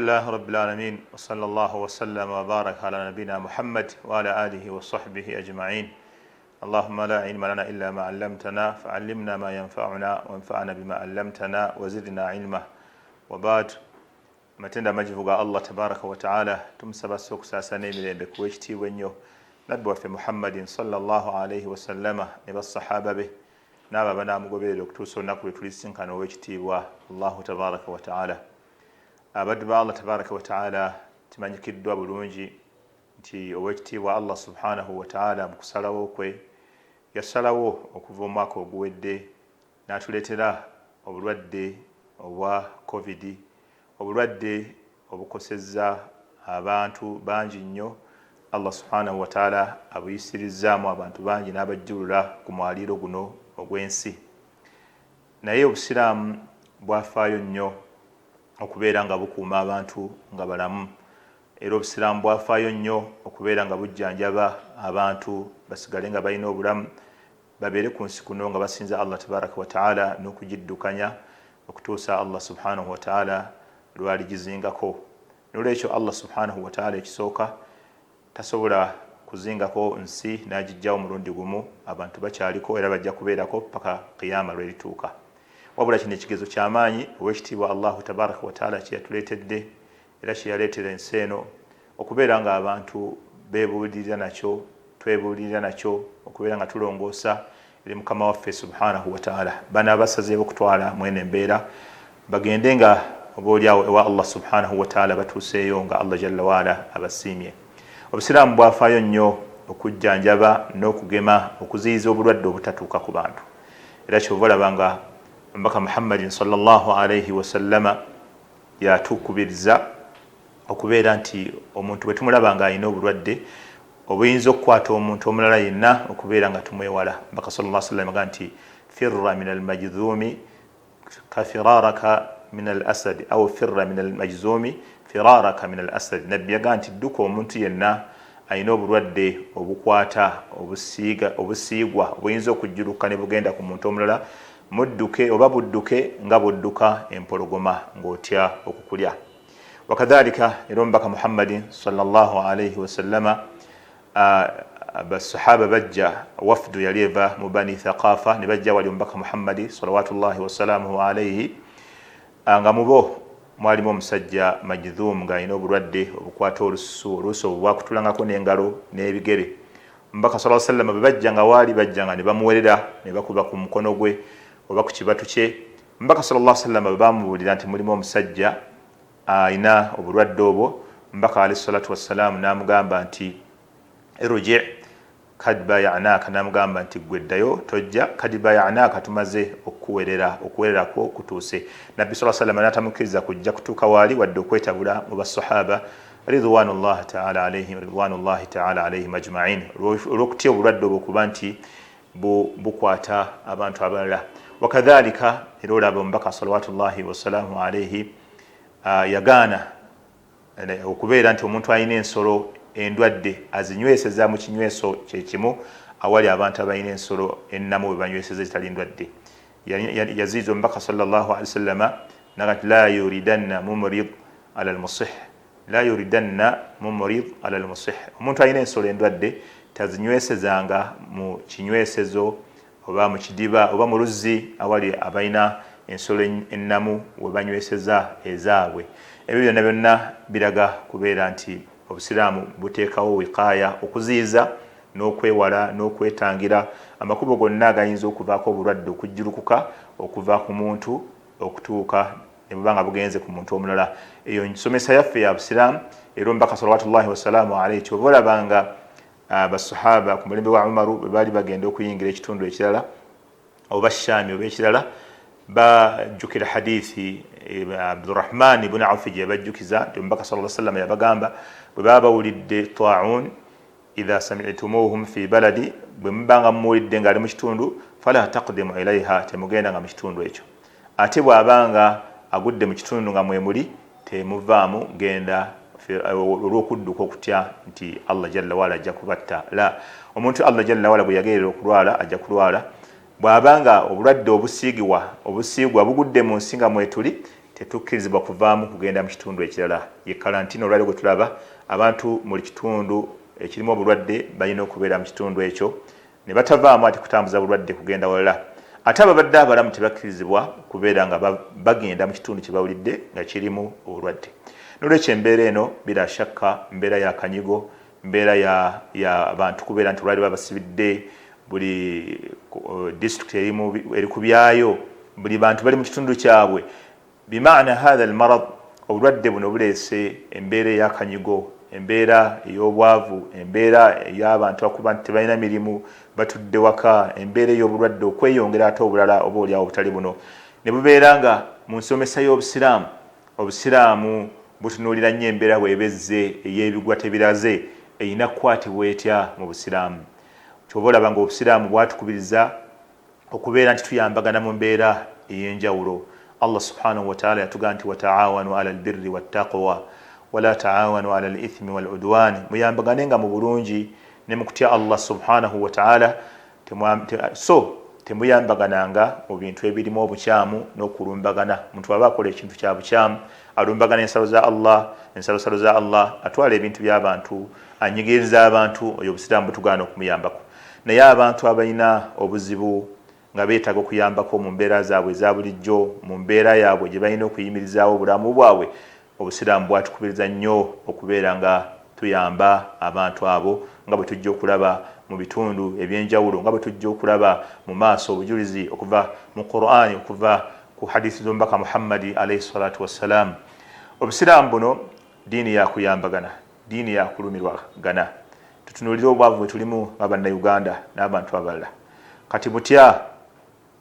لله رب العالمين وصلى الله وسلم وبارك على نبينا محمد وعلى آله وصحبه أجمعين. اللهم لا علم لنا إلا ما علمتنا فعلمنا ما ينفعنا وانفعنا بما علمتنا وزدنا علما. وبعد matenda majivu ga Allah tabaraka wa taala tumsaba sokusasana emirembe kuwekitiibwa ennyo nabbi waffe Muhammadin sallallahu alayhi wasallama ne basahaba be n'abo abanaamugoberera okutuusa olunaku lwe tulisinkana owekitiibwa Allahu tabaraka wa taala. Abaddu ba Allah tabaraka wa taala timanyikiddwa bulungi nti owekitiibwa Allah subhanahu wa taala mu kusalawo kwe yasalawo okuva omwaka oguwedde n'atuleetera obulwadde obwa covid, obulwadde obukosezza abantu bangi nnyo. Allah subhanahu wa taala abuyisirizaamu abantu bangi n'abajjulula ku mwaliiro guno ogw'ensi. Naye obusiraamu bwafaayo nnyo okubeera nga bukuuma abantu nga balamu, era obusiraamu bwafaayo nnyo okubeera nga bujjanjaba abantu basigale nga balina obulamu, babeere ku nsi kuno nga basinza Allah tabaraka wa taala n'okugiddukanya okutuusa Allah subhanahu wa taala lwaligizingako. Nolwekyo Allah subhanahu wa taala ekisooka tasobola kuzingako nsi n'agijjawo mulundi gumu, abantu bakyaliko era bajja kubeerako paka qiyama lwerituuka. Wabula kino ekigezo ky'amaanyi owekitiibwa Allahu tabaraka wa taala kye yatuleetedde era kye yaleetera ensi eno, okubeera nga abantu beebuulirira nakyo, twebuulirira nakyo, okubeera nga tulongoosa eri Mukama waffe subhanahu wa taala. Bano abasazeewo okutwala mwene embeera bagende nga oboolyawo ewa Allah subhanahu wa taala batuuseeyo nga Allah jalla waala abasiimye. Obusiraamu bwafaayo nnyo okujjanjaba n'okugema okuziyiza obulwadde obutatuuka ku bantu, era kyova olaba nga omubaka Muhammadin sallallahu alayhi wasallama yatukubiriza okubeera nti omuntu bwe tumulaba nga alina obulwadde obuyinza okukwata omuntu omulala yenna okubeera nga tumwewala. Omubaka sallallahu alayhi wasallam agamba nti firra min almajdhumi kafiraraka min al-asad aw firra min al-majzumi firaraka min al-asad. Nabbi yagamba nti dduka omuntu yenna alina obulwadde obukwata obusiigwa obuyinza okujjuluka ne bugenda ku muntu omulala, mudduke oba budduke nga budduka empologoma ng'otya okukulya. Wakadhalika era omubaka Muhammadin sallallahu alayhi wasallama basahaba bajja wafdu yali eva mu bani thaqafa ne bajja wali omubaka Muhammadi salawatullahi wasalamuhu alayhi nga mubo mwalimu omusajja majdhum ng'alina obulwadde obukwata olusu obwakutulangako n'engalo n'ebigere. Omubaka sallallahu alayhi wasallam bwe bajja nga waali bajja nga ne bamuwerera ne bakuba ku mukono gwe oba ku kibatu kye. Omubaka sallallahu alayhi wasallam bwe bamubuulira nti mulimu omusajja alina obulwadde obwo, omubaka alayhi salatu wassalamu n'amugamba nti irji' kad bayanaka, n'amugamba nti gwe ddayo tojja, kad bayanaka tumaze okuwererako kutuuse. Nabbi sallallahu alayhi wasallam n'atamukkiriza kujja kutuuka waali wadde okwetabula mu basahaba ridwanullahi ta'ala alayhim ajma'in olw'okutya obulwadde obwo kuba nti bukwata abantu abalala. Wakadhalika era olaba omubaka salawatullahi wasalamu alayhi yagaana okubeera nti omuntu alina ensolo endwadde azinyweseza mu kinyweso kyekimu awali abantu abalina ensolo ennamu bwe banyweseza ezitali ndwadde. Yaziiza omubaka sallallahu alayhi wasallama nagati la yuridanna mumrid ala almusih, la yuridanna mumrid ala almusih. Omuntu alina ensolo endwadde tazinywesezanga mu kinywesezo oba mu kidiba oba mu luzzi awali abalina ensolo ennamu we banyweseza ezaabwe. Ebyo byonna byonna biraga kubeera nti obusiraamu buteekawo wiqaaya, okuziyiza n'okwewala n'okwetangira amakubo gonna agayinza okuvaako obulwadde okujjulukuka okuva ku muntu okutuuka ne buba nga bugenze ku muntu omulala. Eyo nsomesa yaffe ya busiraamu era omubaka salawatullahi wassalaamu alayhi kyova olabanga basahaba ku mulembe wa Umaru bwe baali bagenda okuyingira ekitundu ekirala oba Shaami oba ekirala, bajjukira hadithi Abdurrahman ibn Awf gye bajjukiza nti omubaka sallallahu alayhi wasallam yabagamba bwe baba bawulidde ta'un idha sami'tumuhum fi baladi, bwe mubanga muwulidde ng'ali mu kitundu fala taqdimu ilayha, temugenda nga mu kitundu ekyo. Ate bw'abanga agudde mu kitundu nga mwemuli temuvaamu genda olw'okudduka okutya nti Allah jalla waala ajja kubatta. La, omuntu Allah jalla waala bwe yagerera okulwala ajja kulwala. Bw'abanga obulwadde obusiigwa bugudde mu nsi nga mwetuli tetukkirizibwa kuvaamu kugenda mu kitundu ekirala. Ye kalantiini olwaliro gwe tulaba, abantu mu kitundu ekirimu obulwadde balina okubeera mu kitundu ekyo ne batavaamu ati kutambuza bulwadde kugenda walala. Ate ababadde abalamu tebakkirizibwa kubeera nga bagenda mu kitundu kye bawulidde nga kirimu obulwadde. N'olwekyo embeera eno bila shakka mbeera ya kanyigo, mbeera ya abantu kubeera nti olwaliro babasibidde, buli district eri ku byayo, buli bantu bali mu kitundu kyabwe. Bimaana hadha almarad, obulwadde buno buleese embeera eya kanyigo, embeera ey'obwavu, embeera ey'abantu akuba nti tebalina mirimu, batudde waka, embeera ey'obulwadde okweyongera ate obulala oba oliawo obutali buno. Ne bubeera nga mu nsomesa y'Obusiraamu, Obusiraamu butunuulira nnyo embeera bw'ebezze ey'ebigwa tebiraze erina kukwatibwa etya mu Busiraamu. Ky'oba olaba nga Obusiraamu bwatukubiriza okubeera nti tuyambagana mu mbeera ey'enjawulo. Allah subhanahu wa ta'ala yatugamba nti wataawanu ala albirri wattaqwa wala taawanu ala alithmi waludwani, muyambaganenga mu bulungi ne mu kutya Allah subhanahu wa ta'ala, temuyambagananga mu bintu ebirimu obukyamu n'okulumbagana. Omuntu aba akola ekintu kya bukyamu alumbagana ensalo za Allah, atwala ebintu by'abantu, anyigiriza abantu, oyo Obusiraamu butugaana okumuyambako. Naye abantu abalina obuzibu nga beetaaga okuyambako mu mbeera zaabwe eza bulijjo, mu mbeera yaabwe gye balina okuyimirizaawo obulamu bwabwe, Obusiraamu bwatukubiriza nnyo okubeera nga tuyamba abantu abo, nga bwe tujja okulaba mu bitundu ebyenjawulo, nga bwe tujja okulaba mu maaso obujulizi okuva mu Qur'ani, okuva ku hadithi z'omubaka Muhammadi alayhi salatu wassalam. Obusiraamu buno diini ya kuyambagana, diini ya kulumirwagana. Tutunuulira obwavu bwe tulimu ng'Abannayuganda n'abantu abalala. Kati butya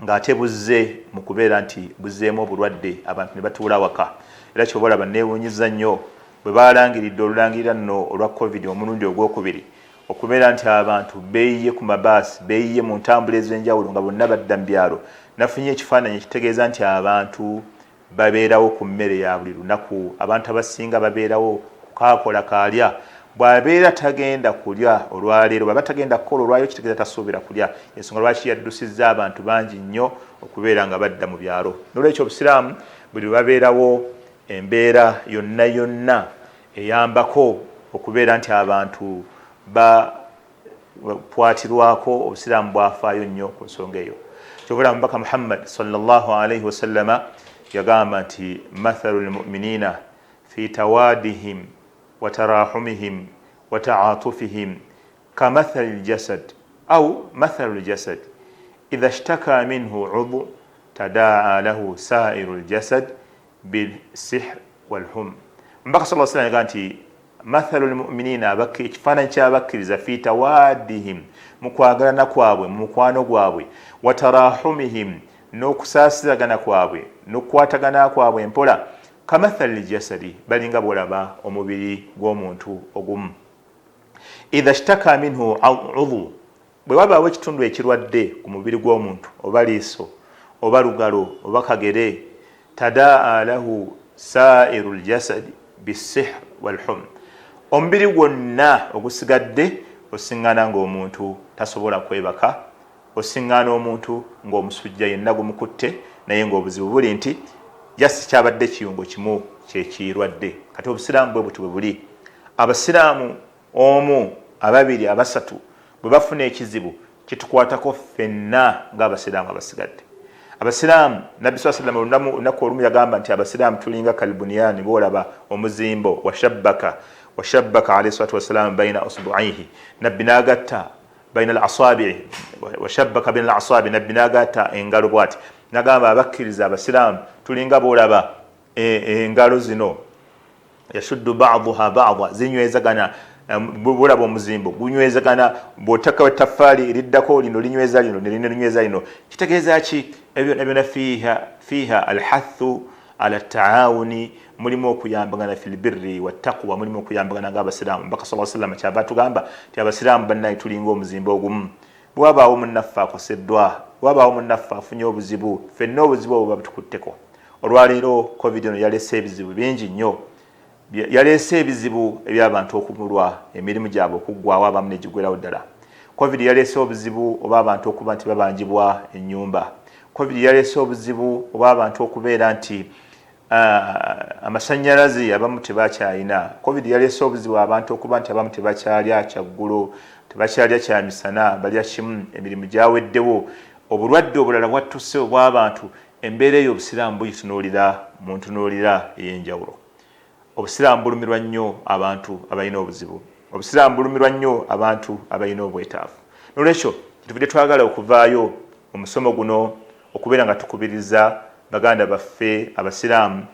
ng'ate buzze mu kubeera nti buzzeemu obulwadde, abantu ne batuula waka. Era ky'oba olaba neewuunyiza nnyo bwe baalangiridde olulangirira nno olwa COVID omulundi ogwokubiri, okubeera nti abantu beeyiye ku mabaasi, beeyiye mu ntambula ez'enjawulo nga bonna badda mu byalo. Nafunye ekifaananyi ekitegeeza nti abantu babeerawo ku mmere ya buli lunaku, abantu abasinga babeerawo ku kaakola kaalya. Bw'abeera tagenda kulya olwaleero, bw'aba tagenda kukola olwaleero, kitegeeza tasuubira kulya. Ensonga lwaki yaddusizza abantu bangi nnyo okubeera nga badda mu byalo. N'olwekyo Obusiraamu buli babeerawo embeera yonna yonna eyambako okubeera nti abantu bakwatirwako, Obusiraamu bwafaayo nnyo ku nsonga eyo. Kyobula Omubaka Muhammad sallallahu alayhi wasallama yagamba nti mathalu lmuminina fi tawadihim wa tarahumihim wa ta'atufihim kamathali ljasad au mathalu ljasad idha ishtaka minhu udhu tadaa lahu sairu ljasad bilsihr walhum. Omubaka sallallahu alayhi wasallama yagamba nti mathalu lmuminina, ekifaananyi ky'abakkiriza fi tawadihim, mu kwagalana kwabwe, mu mukwano gwabwe, wa tarahumihim, n'okusaasiragana kwabwe, n'okukwatagana kwabwe empola, kamathali ljasadi, balinga bwolaba omubiri gw'omuntu ogumu. Idha shtaka minhu udhu, bwe wabaawo ekitundu ekirwadde ku mubiri gw'omuntu, oba liiso, oba lugalo, oba kagere, tadaa lahu sairu ljasadi bisihr walhum, omubiri gwonna ogusigadde osiŋŋaana ng'omuntu tasobola kwebaka, osiŋŋaana omuntu ng'omusujja yenna gumukutte, naye ng'obuzibu buli nti jasi kyabadde kiyungo kimu kyekirwadde. Kati Obusiraamu bwe buti bwe buli. Abasiraamu omu, ababiri, abasatu bwe bafuna ekizibu kitukwatako ffenna ng'Abasiraamu abasigadde. Abasiraamu, Nabbi sallallahu alayhi wa sallam olunaku olumu yagamba nti Abasiraamu tulinga kalbuniyani, boolaba omuzimbo, washabbaka alayhi salatu wassalam baina usbu'aihi, Nabbi n'agatta baina al-asabi', washabbaka baina al-asabi', Nabbi n'agatta engalo bw'ati. Nagamba abakkiriza Abasiraamu tulinga boolaba engalo zino, yashuddu ba'duha ba'da, zinywezagana. Boolaba omuzimbo gunywezagana, bw'otakawo ettaffaali eriddako lino linyweza lino, nelino linyweza lino. Kitegeeza ki? Ebyo byonna fiiha alhathu ala taawuni, mulimu okuyambagana fil birri wattaqwa, mulimu okuyambagana ng'Abasiraamu. Omubaka sallallahu alayhi wa sallam kyava atugamba nti Abasiraamu bannaye tulinga omuzimbo ogumu. Bw'abaawo munnaffe akoseddwa, bw'abaawo munnaffe afunye obuzibu, ffenna obuzibu obwo babutukutteko. Olwaleero COVID ono yaleese ebizibu bingi nnyo. Yaleese ebizibu eby'abantu okumulwa, emirimu gyabwe okuggwaawo, abamu ne gigwerawo ddala. COVID yaleese obuzibu oba abantu okuba nti babangibwa ennyumba. COVID yaleese obuzibu oba abantu okubeera nti amasanyalaze abamu tebakyalina. Covid yaleese obuzibu abantu okuba nti abamu tebakyalya kyaggulo, tebakyalya kyamisana, balya kimu, emirimu gyaweddewo. Obulwadde obulala bwattuse obw'abantu, embeera eyo obusiraamu buyitunuulira mu ntunuulira ey'enjawulo. Obusiraamu bulumirwa nnyo abantu abalina obuzibu. Obusiraamu bulumirwa nnyo abantu abalina obwetaavu. Nolwekyo tuvudde twagala okuvaayo mu musomo guno okubeera nga tukubiriza baganda baffe abasiraamu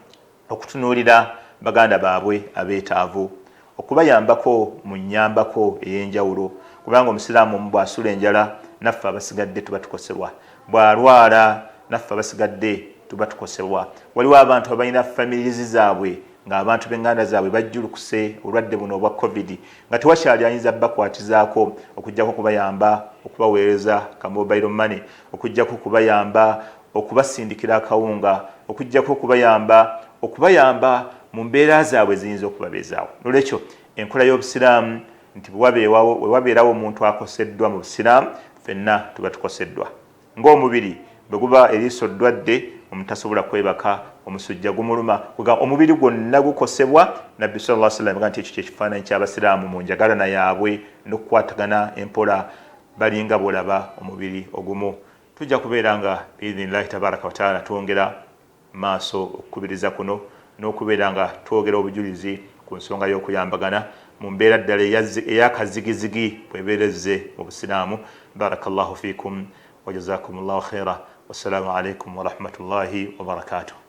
okutunuulira baganda baabwe abeetaavu, okubayambako mu nnyambako ey'enjawulo, kubanga omusiraamu omu bw'asula enjala naffe abasigadde tuba tukosebwa, bw'alwala naffe abasigadde tuba tukosebwa. Waliwo abantu abalina famirizi zaabwe ng'abantu b'enganda zaabwe bajjulukuse obulwadde buno obwa Covid nga tewakyali ayinza bakwatizaako, okuggyako okubayamba okubaweereza ka mobile money, okuggyako okubayamba okubasindikira akawunga, okuggyako okubayamba mu mbeera zaabwe ziyinza okubabeezaawo. Nolwekyo enkola y'obusiraamu nti bwe wabeerawo omuntu akoseddwa mu busiraamu, ffenna tuba tukoseddwa. Ng'omubiri bwe guba eriiso ddwadde, omuntu tasobola kwebaka, omusujja gumuluma, omubiri gwonna gukosebwa. Nabbi sallallahu alaihi wasallam nti ekyo ky'ekifaananyi ky'abasiraamu mu njagalana yaabwe n'okukwatagana empola, balinga bw'olaba omubiri ogumu. Tujja kubeera nga biidhinillahi tabaraka wa taala twongera maaso okukubiriza kuno n'okubeera nga twogera obujulizi ku nsonga y'okuyambagana mu mbeera ddala ey'akazigizigi bwebeerezze mu busiraamu. Barakallahu fiikum wa jazakumullahu khaira. Wassalamu alaikum wa rahmatullahi wa barakatuh.